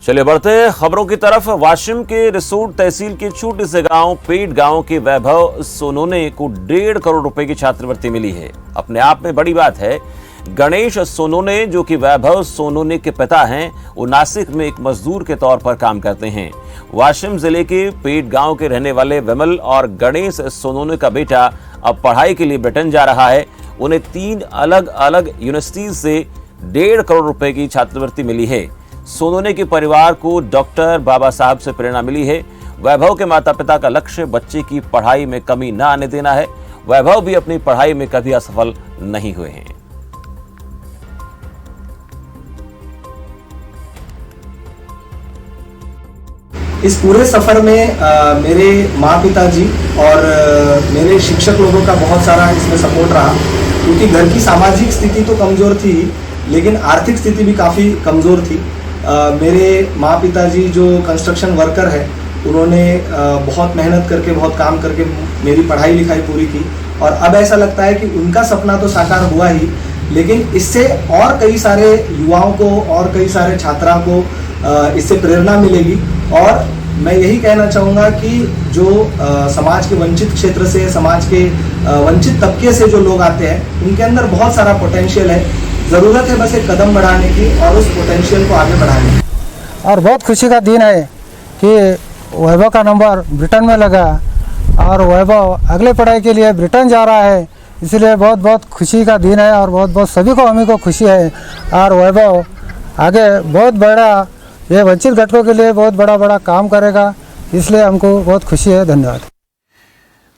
चलिए बढ़ते हैं खबरों की तरफ। वाशिम के रिसोड तहसील के छोटे से गांव पेट गांव के वैभव सोनोने को 1.5 करोड़ रुपए की छात्रवृत्ति मिली है। अपने आप में बड़ी बात है। गणेश सोनोने, जो कि वैभव सोनोने के पिता हैं, वो नासिक में एक मजदूर के तौर पर काम करते हैं। वाशिम जिले के पेट गांव के रहने वाले विमल और गणेश सोनोने का बेटा अब पढ़ाई के लिए ब्रिटेन जा रहा है। उन्हें 3 अलग अलग यूनिवर्सिटी से 1.5 करोड़ रुपए की छात्रवृत्ति मिली है। सोनोने के परिवार को डॉक्टर बाबा साहब से प्रेरणा मिली है। वैभव के माता पिता का लक्ष्य बच्चे की पढ़ाई में कमी न आने देना है। वैभव भी अपनी पढ़ाई में कभी असफल नहीं हुए हैं। इस पूरे सफर में मेरे माँ पिताजी और मेरे शिक्षक लोगों का बहुत सारा इसमें सपोर्ट रहा, क्योंकि घर की सामाजिक स्थिति तो कमज़ोर थी, लेकिन आर्थिक स्थिति भी काफ़ी कमज़ोर थी। मेरे माँ पिताजी जो कंस्ट्रक्शन वर्कर है, उन्होंने बहुत मेहनत करके, बहुत काम करके मेरी पढ़ाई लिखाई पूरी की, और अब ऐसा लगता है कि उनका सपना तो साकार हुआ ही, लेकिन इससे और कई सारे युवाओं को और कई सारे छात्रों को इससे प्रेरणा मिलेगी। और मैं यही कहना चाहूँगा कि जो समाज के वंचित क्षेत्र से, समाज के वंचित तबके से जो लोग आते हैं, उनके अंदर बहुत सारा पोटेंशियल है। ज़रूरत है बस एक कदम बढ़ाने की और उस पोटेंशियल को आगे बढ़ाने की। और बहुत खुशी का दिन है कि वैभव का नंबर ब्रिटेन में लगा और वैभव अगले पढ़ाई के लिए ब्रिटेन जा रहा है, इसलिए बहुत बहुत खुशी का दिन है और बहुत बहुत सभी को, हमें को खुशी है। और वैभव आगे बहुत बड़ा, ये वंचित घटकों के लिए बहुत बड़ा काम करेगा, इसलिए हमको बहुत खुशी है। धन्यवाद।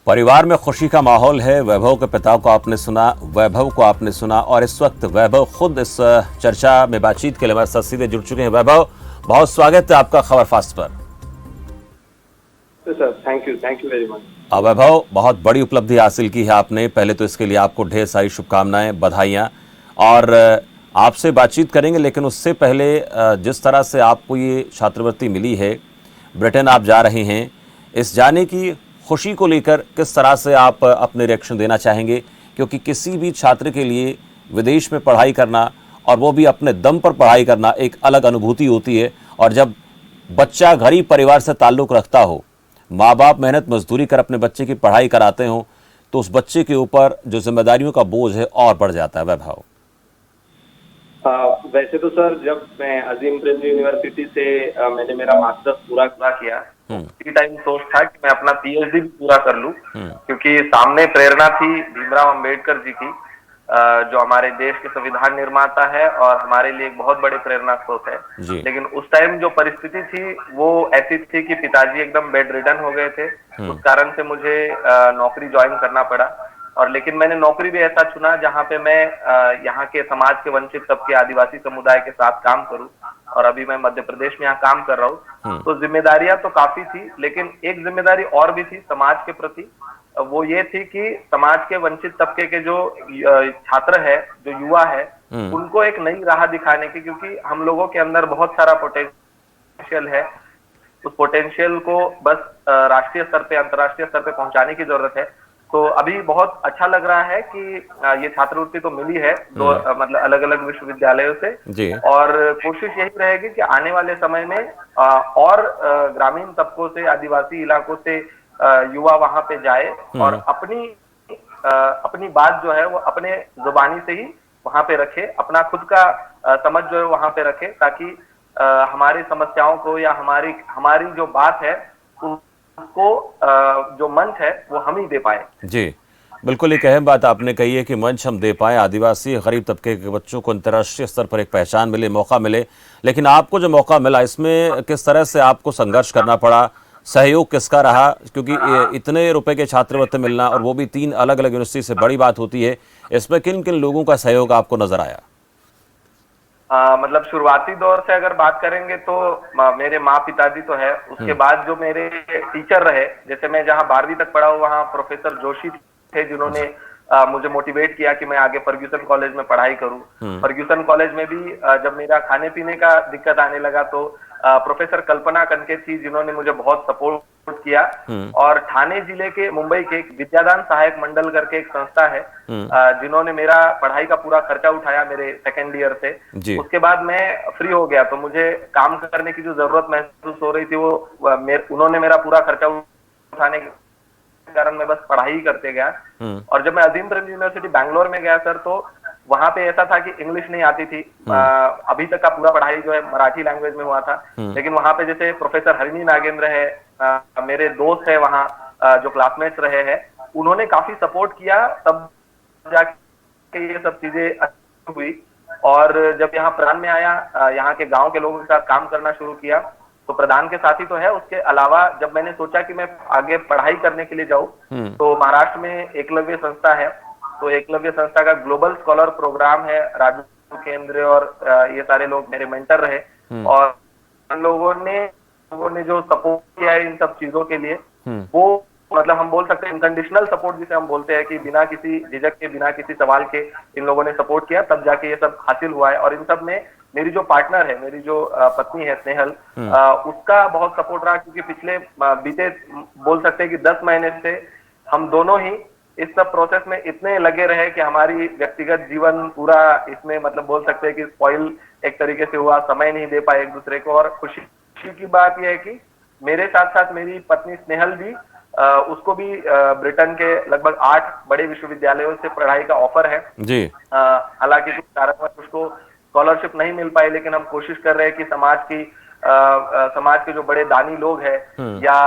परिवार में खुशी का माहौल है। वैभव के पिता को आपने सुना, वैभव को आपने सुना, और इस वक्त वैभव खुद इस चर्चा में बातचीत के लिए हमारे साथ सीधे जुड़ चुके हैं। वैभव, बहुत स्वागत है आपका खबर फास्ट पर। Sir thank you very much. Vaibhav, बहुत बड़ी उपलब्धि हासिल की है आपने। पहले तो इसके लिए आपको ढेर सारी शुभकामनाएं, बधाइयां, और आपसे बातचीत करेंगे, लेकिन उससे पहले जिस तरह से आपको ये छात्रवृत्ति मिली है, ब्रिटेन आप जा रहे हैं, इस जाने की खुशी को लेकर किस तरह से आप अपने रिएक्शन देना चाहेंगे? क्योंकि किसी भी छात्र के लिए विदेश में पढ़ाई करना, और वो भी अपने दम पर पढ़ाई करना, एक अलग अनुभूति होती है। और जब बच्चा गरीब परिवार से ताल्लुक़ रखता हो, माँ बाप मेहनत मजदूरी कर अपने बच्चे की पढ़ाई कराते हों, तो उस बच्चे के ऊपर जो जिम्मेदारियों का बोझ है और बढ़ जाता है। वैभव, वैसे तो सर, जब मैं अजीम प्रेम यूनिवर्सिटी से मैंने मेरा मास्टर्स पूरा किया, उसी टाइम सोच था कि मैं अपना पीएचडी भी पूरा कर लूं, क्योंकि सामने प्रेरणा थी भीमराव अंबेडकर जी की, जो हमारे देश के संविधान निर्माता है और हमारे लिए एक बहुत बड़े प्रेरणा स्रोत है। लेकिन उस टाइम जो परिस्थिति थी वो ऐसी थी कि पिताजी एकदम बेड रिडन हो गए थे। उस कारण से मुझे नौकरी ज्वाइन करना पड़ा। और लेकिन मैंने नौकरी भी ऐसा चुना जहां पे मैं यहाँ के समाज के वंचित तबके, आदिवासी समुदाय के साथ काम करूं, और अभी मैं मध्य प्रदेश में यहाँ काम कर रहा हूँ। तो जिम्मेदारियां तो काफी थी, लेकिन एक जिम्मेदारी और भी थी समाज के प्रति। वो ये थी कि समाज के वंचित तबके के जो छात्र है, जो युवा है, उनको एक नई राह दिखाने की, क्योंकि हम लोगों के अंदर बहुत सारा पोटेंशियल है। उस पोटेंशियल को बस राष्ट्रीय स्तर पे, अंतर्राष्ट्रीय स्तर पे पहुंचाने की जरूरत है। तो अभी बहुत अच्छा लग रहा है कि ये छात्रवृत्ति तो मिली है दो मतलब अलग अलग विश्वविद्यालयों से जी। और कोशिश यही रहेगी कि आने वाले समय में और ग्रामीण तबकों से, आदिवासी इलाकों से युवा वहां पे जाए और अपनी बात जो है वो अपने जुबानी से ही वहां पे रखे, अपना खुद का समझ जो है वहां पे रखे, ताकि हमारी समस्याओं को या हमारी जो बात है को जो मंच है वो हम ही दे पाए। जी बिल्कुल, एक अहम बात आपने कही है कि मंच हम दे पाए, आदिवासी गरीब तबके के बच्चों को अंतर्राष्ट्रीय स्तर पर एक पहचान मिले, मौका मिले। लेकिन आपको जो मौका मिला, इसमें किस तरह से आपको संघर्ष करना पड़ा, सहयोग किसका रहा? क्योंकि इतने रुपए के छात्रवृत्ति मिलना, और वो भी 3 अलग अलग यूनिवर्सिटी से, बड़ी बात होती है। इसमें किन किन लोगों का सहयोग आपको नजर आया? मतलब शुरुआती दौर से अगर बात करेंगे तो मेरे माँ पिताजी तो है, उसके बाद जो मेरे टीचर रहे, जैसे मैं जहाँ 12वीं तक पढ़ा हूँ वहाँ प्रोफेसर जोशी थे, जिन्होंने मुझे मोटिवेट किया कि मैं आगे फर्ग्यूसन कॉलेज में पढ़ाई करूँ। फर्ग्यूसन कॉलेज में भी जब मेरा खाने पीने का दिक्कत आने लगा तो प्रोफेसर कल्पना कनके थी, जिन्होंने मुझे बहुत सपोर्ट किया। और ठाणे जिले के मुंबई के एक विद्यादान सहायक मंडल करके एक संस्था है, जिन्होंने मेरा पढ़ाई का पूरा खर्चा उठाया मेरे सेकेंड ईयर से। उसके बाद मैं फ्री हो गया, तो मुझे काम करने की जो जरूरत महसूस हो रही थी वो उन्होंने मेरा पूरा खर्चा उठाने के कारण मैं बस पढ़ाई ही करते गया। और जब मैं अजीम प्रेमजी यूनिवर्सिटी बैंगलोर में गया सर, तो वहां पे ऐसा था कि इंग्लिश नहीं आती थी। अभी तक का पूरा पढ़ाई जो है मराठी लैंग्वेज में हुआ था, लेकिन वहां पे जैसे प्रोफेसर हरिणी नागेंद्र है, मेरे दोस्त है वहाँ जो क्लासमेट्स रहे हैं, उन्होंने काफी सपोर्ट किया, तब जाके ये सब चीजें हुई। और जब यहाँ प्रधान में आया, यहाँ के गांव के लोगों के साथ काम करना शुरू किया, तो प्रधान के साथ ही तो है, उसके अलावा जब मैंने सोचा कि मैं आगे पढ़ाई करने के लिए जाऊं, तो महाराष्ट्र में एकलव्य संस्था है, तो एकलव्य संस्था का ग्लोबल स्कॉलर प्रोग्राम है, राजू केंद्र और ये सारे लोग मेरे मेंटर रहे। और उन लोगों ने जो सपोर्ट किया है इन सब चीजों के लिए, वो मतलब हम बोल सकते हैं इनकंडीशनल सपोर्ट जिसे हम बोलते हैं, कि बिना किसी झिझक के, बिना किसी सवाल के इन लोगों ने सपोर्ट किया, तब जाके ये सब हासिल हुआ है। और इन सब में मेरी जो पार्टनर है, मेरी जो पत्नी है स्नेहल, उसका बहुत सपोर्ट रहा, क्योंकि पिछले बीते बोल सकते हैं कि 10 महीने से हम दोनों ही इस सब प्रोसेस में इतने लगे रहे कि हमारी व्यक्तिगत जीवन पूरा इसमें मतलब बोल सकते हैं कि स्पॉइल एक तरीके से हुआ, समय नहीं दे पाए एक दूसरे को। और खुशी की बात यह है कि मेरे साथ साथ मेरी पत्नी स्नेहल भी, उसको भी ब्रिटेन के लगभग 8 बड़े विश्वविद्यालयों से पढ़ाई का ऑफर है जी। हालांकि कुछ कारणवश उसको स्कॉलरशिप नहीं मिल पाई, लेकिन हम कोशिश कर रहे हैं कि समाज के जो बड़े दानी लोग हैं, या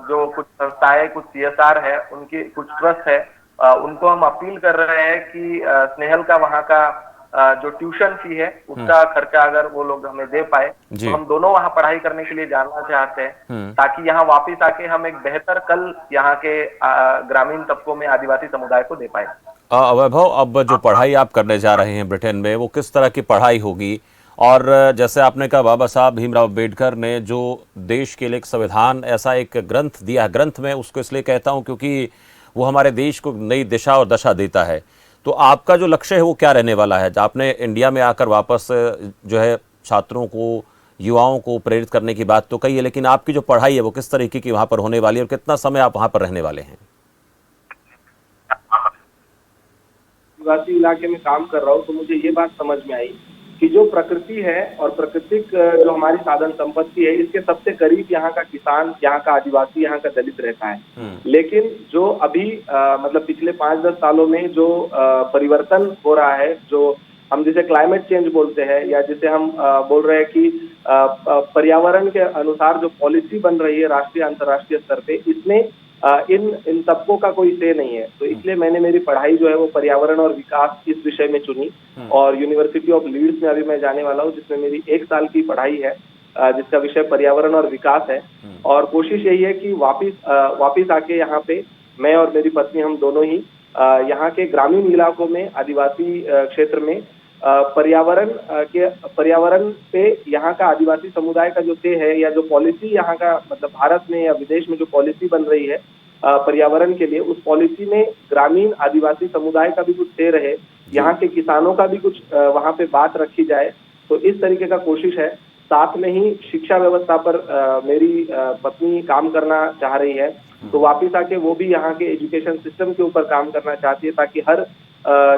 जो कुछ संस्थाएं, कुछ CSR है, उनकी कुछ ट्रस्ट है, उनको हम अपील कर रहे हैं कि स्नेहल का वहाँ का जो ट्यूशन फी है उसका खर्चा अगर वो लोग हमें दे पाए, तो हम दोनों वहाँ पढ़ाई करने के लिए जाना चाहते हैं, ताकि यहाँ वापिस आके हम एक बेहतर कल यहाँ के ग्रामीण तबकों में आदिवासी समुदाय को दे पाए। वैभव, अब जो पढ़ाई आप करने जा रहे हैं ब्रिटेन में, वो किस तरह की पढ़ाई होगी? और जैसे आपने कहा, बाबा साहब भीमराव अम्बेडकर ने जो देश के लिए एक संविधान, ऐसा एक ग्रंथ दिया, ग्रंथ में उसको इसलिए कहता हूँ क्योंकि वो हमारे देश को नई दिशा और दशा देता है। तो आपका जो लक्ष्य है वो क्या रहने वाला है? आपने इंडिया में आकर वापस जो है छात्रों को, युवाओं को प्रेरित करने की बात तो कही है, लेकिन आपकी जो पढ़ाई है वो किस तरीके की वहाँ पर होने वाली है और कितना समय आप वहाँ पर रहने वाले हैं? आदिवासी इलाके में काम कर रहा हूँ, तो मुझे ये बात समझ में आई कि जो प्रकृति है और प्राकृतिक जो हमारी साधन संपत्ति है, इसके सबसे करीब यहाँ का किसान, यहाँ का आदिवासी, यहाँ का दलित रहता है। लेकिन जो अभी मतलब पिछले 5-10 सालों में जो परिवर्तन हो रहा है, जो हम जिसे क्लाइमेट चेंज बोलते हैं, या जिसे हम बोल रहे हैं कि पर्यावरण के अनुसार जो पॉलिसी बन रही है राष्ट्रीय अंतर्राष्ट्रीय स्तर पे, इसमें इन तबकों का कोई से नहीं है। तो इसलिए मैंने मेरी पढ़ाई जो है वो पर्यावरण और विकास इस विषय में चुनी, और यूनिवर्सिटी ऑफ लीड्स में अभी मैं जाने वाला हूँ, जिसमें मेरी 1 साल की पढ़ाई है, जिसका विषय पर्यावरण और विकास है। और कोशिश यही है कि वापिस आके यहाँ पे मैं और मेरी पत्नी, हम दोनों ही यहाँ के ग्रामीण इलाकों में, आदिवासी क्षेत्र में पर्यावरण पे यहाँ का आदिवासी समुदाय का जो से है, या जो पॉलिसी यहाँ का मतलब भारत में या विदेश में जो पॉलिसी बन रही है पर्यावरण के लिए, उस पॉलिसी में ग्रामीण आदिवासी समुदाय का भी कुछ से रहे, यहाँ के किसानों का भी कुछ वहाँ पे बात रखी जाए। तो इस तरीके का कोशिश है। साथ में ही शिक्षा व्यवस्था पर मेरी पत्नी काम करना चाह रही है, तो वापिस आके वो भी यहाँ के एजुकेशन सिस्टम के ऊपर काम करना चाहती है, ताकि हर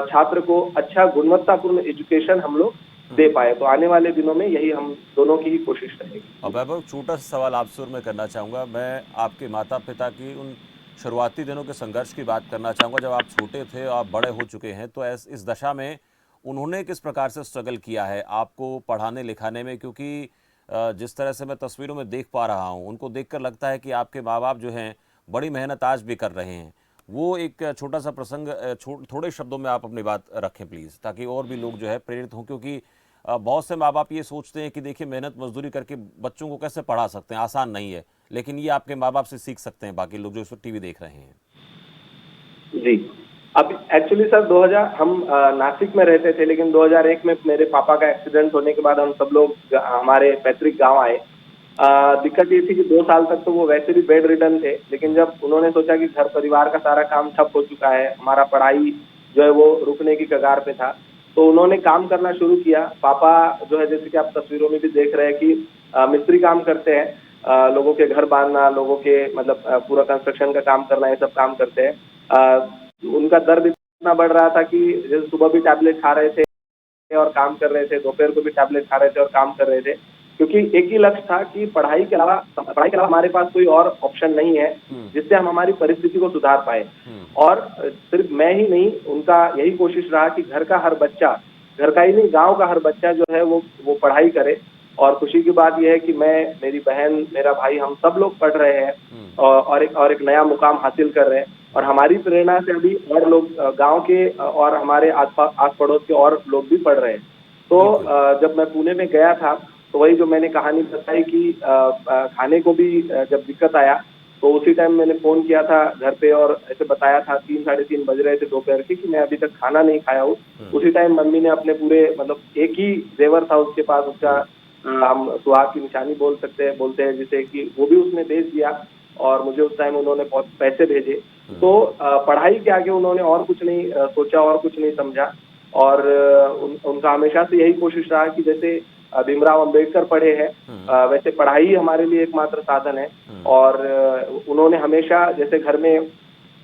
छात्र को अच्छा गुणवत्तापूर्ण एजुकेशन हम लोग दे पाए। तो आने वाले दिनों में यही हम दोनों की ही कोशिश रहेगी। अब वैभव, छोटा सा सवाल आपसे और मैं करना चाहूँगा। मैं आपके माता पिता की उन शुरुआती दिनों के संघर्ष की बात करना चाहूँगा, जब आप छोटे थे, आप बड़े हो चुके हैं, तो इस दशा में उन्होंने किस प्रकार से स्ट्रगल किया है आपको पढ़ाने लिखाने में? क्योंकि जिस तरह से मैं तस्वीरों में देख पा रहा हूँ, उनको देखकर लगता है कि आपके माँ बाप जो हैं बड़ी मेहनत आज भी कर रहे हैं। वो एक छोटा सा प्रसंग, थोड़े शब्दों में आप अपनी बात रखें प्लीज़, ताकि और भी लोग जो है प्रेरित हों। क्योंकि बहुत से माँ बाप ये सोचते हैं कि देखिए, मेहनत मजदूरी करके बच्चों को कैसे पढ़ा सकते हैं, आसान नहीं है, लेकिन ये आपके माँ बाप से सीख सकते हैं बाकी लोग जो इस वक्त टीवी देख रहे हैं। जी, अब एक्चुअली सर 2000 हम नासिक में रहते थे, लेकिन 2001 में मेरे पापा का एक्सीडेंट होने के बाद हम सब लोग हमारे पैतृक गांव आए। दिक्कत ये थी कि 2 साल तक तो वो वैसे भी बेड रिडन थे, लेकिन जब उन्होंने सोचा कि घर परिवार का सारा काम ठप हो चुका है, हमारा पढ़ाई जो है वो रुकने की कगार पे था, तो उन्होंने काम करना शुरू किया। पापा जो है, जैसे कि आप तस्वीरों में भी देख रहे हैं कि मिस्त्री काम करते हैं, लोगों के घर बांधना, लोगों के मतलब पूरा कंस्ट्रक्शन का काम करना, ये सब काम करते हैं। उनका दर्द इतना बढ़ रहा था कि जैसे सुबह भी टैबलेट खा रहे थे और काम कर रहे थे, दोपहर को भी टैबलेट खा रहे थे और काम कर रहे थे, क्योंकि एक ही लक्ष्य था कि पढ़ाई के अलावा हमारे पास कोई और ऑप्शन नहीं है जिससे हम हमारी परिस्थिति को सुधार पाए। और सिर्फ मैं ही नहीं, उनका यही कोशिश रहा कि घर का हर बच्चा, घर का ही नहीं गांव का हर बच्चा जो है वो पढ़ाई करे। और खुशी की बात यह है कि मैं, मेरी बहन, मेरा भाई, हम सब लोग पढ़ रहे हैं और एक नया मुकाम हासिल कर रहे हैं। और हमारी प्रेरणा से अभी और लोग गांव के और हमारे आस पड़ोस के और लोग भी पढ़ रहे हैं। तो जब मैं पुणे में गया था तो वही जो मैंने कहानी बताई कि खाने को भी जब दिक्कत आया तो उसी टाइम मैंने फोन किया था घर पे और ऐसे बताया था, 3 साढ़े 3 बज रहे थे दोपहर के, कि मैं अभी तक खाना नहीं खाया हूँ। उसी टाइम मम्मी ने अपने पूरे, मतलब एक ही जेवर था उसके पास, उसका हम सुहाग की निशानी बोलते हैं जिसे, कि वो भी उसने भेज दिया और मुझे उस टाइम उन्होंने बहुत पैसे भेजे। तो पढ़ाई के आगे उन्होंने और कुछ नहीं सोचा और कुछ नहीं समझा। और उनका हमेशा से यही कोशिश रहा कि जैसे भीमराव अंबेडकर पढ़े हैं, वैसे पढ़ाई हमारे लिए एकमात्र साधन है। और उन्होंने हमेशा, जैसे घर में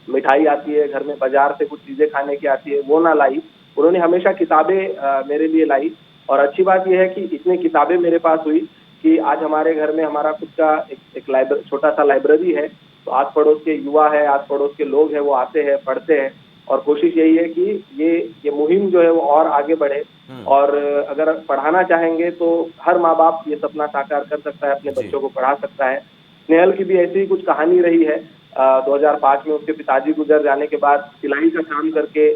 मिठाई आती है, घर में बाजार से कुछ चीजें खाने की आती है, वो ना लाई, उन्होंने हमेशा किताबें मेरे लिए लाई। और अच्छी बात यह है कि इतनी किताबें मेरे पास हुई कि आज हमारे घर में हमारा खुद का एक छोटा सा लाइब्रेरी है। तो आस पड़ोस के युवा है, आस पड़ोस के लोग हैं, वो आते हैं, पढ़ते हैं। और कोशिश यही है कि ये मुहिम जो है वो और आगे बढ़े। और अगर पढ़ाना चाहेंगे तो हर माँ बाप ये सपना साकार कर सकता है, अपने बच्चों को पढ़ा सकता है। स्नेहल की भी ऐसी ही कुछ कहानी रही है। 2005 में उसके पिताजी गुजर जाने के बाद सिलाई का काम करके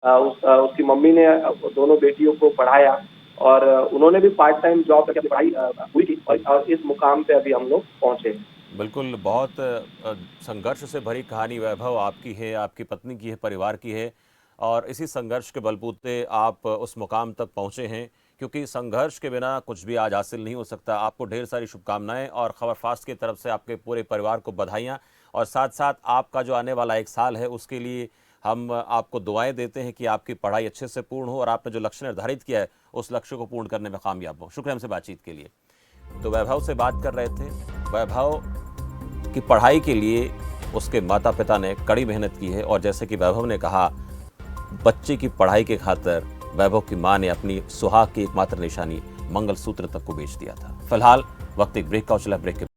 उसकी मम्मी ने दोनों बेटियों को पढ़ाया और उन्होंने भी पार्ट टाइम जॉब करके अपनी पढ़ाई हुई थी और इस मुकाम पे अभी हम लोग पहुंचे। बिल्कुल, बहुत संघर्ष से भरी कहानी वैभव आपकी है, आपकी पत्नी की है, परिवार की है, और इसी संघर्ष के बलबूते आप उस मुकाम तक पहुंचे हैं, क्योंकि संघर्ष के बिना कुछ भी आज हासिल नहीं हो सकता। आपको ढेर सारी शुभकामनाएं और खबर फास्ट की तरफ से आपके पूरे परिवार को बधाइयां, और साथ साथ आपका जो आने वाला 1 साल है उसके लिए हम आपको दुआएं देते हैं कि आपकी पढ़ाई अच्छे से पूर्ण हो और आपने जो लक्ष्य निर्धारित किया है उस लक्ष्य को पूर्ण करने में कामयाब हो। शुक्रिया हमसे बातचीत के लिए। तो वैभव से बात कर रहे थे। वैभव की पढ़ाई के लिए उसके माता पिता ने कड़ी मेहनत की है, और जैसे कि वैभव ने कहा, बच्चे की पढ़ाई के खातिर वैभव की मां ने अपनी सुहाग की एकमात्र निशानी मंगलसूत्र तक को बेच दिया था। फिलहाल वक्त एक ब्रेक का, चला ब्रेक के